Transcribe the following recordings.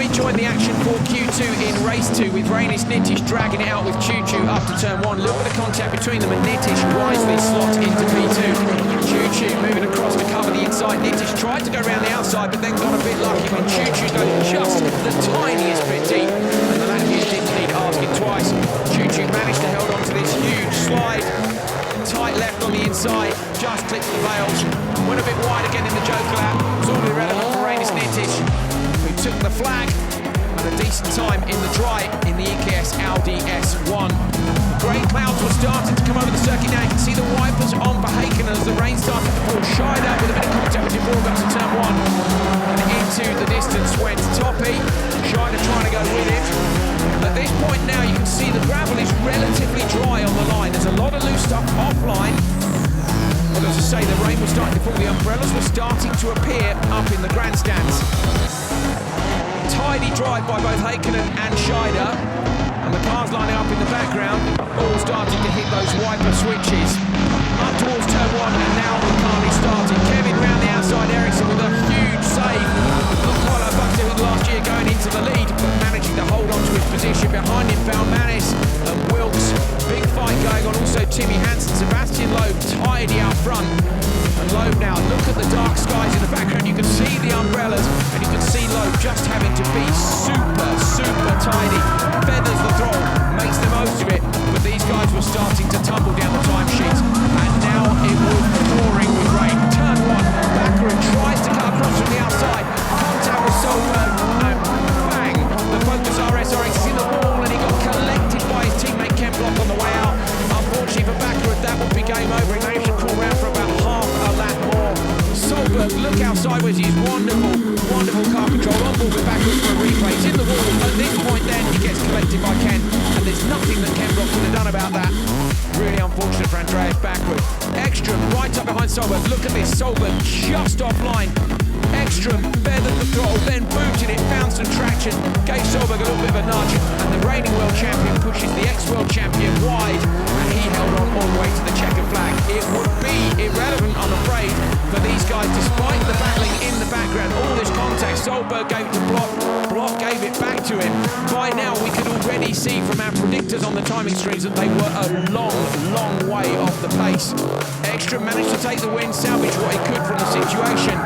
we join the action for Q2 in race 2 with Rainis Nitish dragging it out with Choo Choo up to turn 1. Look at the contact between them and Nitish wisely slots into P2. Choo Choo moving across to cover the inside. Nitish tried to go around the outside but then got a bit lucky when Choo Choo goes just the tiniest bit deep. And the Latvian didn't need asking twice. Choo Choo managed to hold on to this huge slide. Tight left on the inside, just clipped the bails. Went a bit wide again in the Joker lap. It was all irrelevant for Rainis Nitish, who took the flag at a decent time in the dry in the EKS Audi S1. Grey clouds were starting to come over the circuit now. You can see the wipers on for Haken as the rain started to fall. Scheider with a bit of contact with Debord got to turn 1. And into the distance went Toppy. Scheider trying to go with it. At this point now you can see the gravel is relatively dry on the line. There's a lot of loose stuff offline. But as I say, the rain was starting to fall. The umbrellas were starting to appear up in the grandstands. Tidy drive by both Hakkinen and Scheider. And the cars lining up in the background, all starting to hit those wiper switches. Up towards turn 1 and now the car is starting. Kevin round the outside, Ericsson with a huge save. Not quite like Buxton last year going into the lead, but managing to hold on to his position. Behind him, Manis and Wilkes. Big fight going on. Also Timmy Hansen, Sebastian Loeb tidy out front. And Loeb now, look at the dark skies in the background. You can see the umbrellas and you can see Loeb just having to be super tidy. Feathers the throttle, makes the most of it. But these guys were starting to tumble down the timesheets. And now it was pouring with rain. Turn 1, Baccarin tries to cut across from the outside. Contact with Solberg and bang! The Focus RX is in the wall and he got collected by his teammate Ken Block on the way out. Unfortunately for Baccarin, that would be game over. He managed to crawl round for about half a lap more. Solberg, look how sideways he is. Wonderful car control. On board with Baccarin for a replay. He's in the wall. At this point then, he gets collected by Ken. And there's nothing that Ken Block could have done about that. Really unfortunate for Andreas Baccarin. Ekstrom right up behind Solberg. Look at this. Solberg just offline. Ekstrom feathered the throttle, then booted it, found some traction, gave Solberg a little bit of a nudge, and the reigning world champion pushes the ex-world champion wide, and he held on all the way to the checkered flag. It would be irrelevant, I'm afraid, for these guys, despite the battling in the background, all this contact. Solberg gave it to Block gave it back to him. By now, we could already see from our predictors on the timing screens that they were a long way off the pace. Ekstrom managed to take the win, salvage what he could from the situation,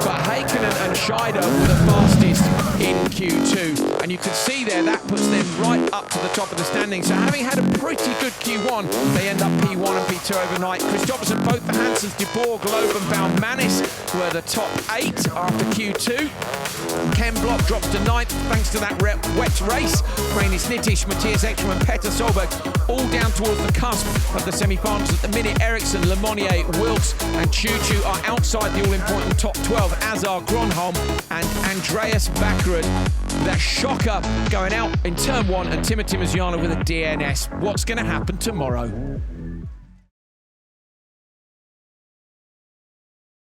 but Hakkinen and Scheider were the fastest in Q2. And you can see there, that puts them right up to the top of the standings. So having had a pretty good Q1, they end up P1 and P2 overnight. Christopherson, both the Hansens, Debord, Globe and Manis were the top 8 after Q2. Ken Block drops to 9th thanks to that wet race. Rainis Nitish, Matthias Ekstrom and Petter Solberg all down towards the cusp of the semi-finals. At the minute, Ericsson, Lemonnier, Wilkes and Choo Choo are outside the all-important top 12, as are Gronholm and Andreas Baccarin. That shocker going out in turn 1 and Timothy Maziano with a DNS. What's going to happen tomorrow?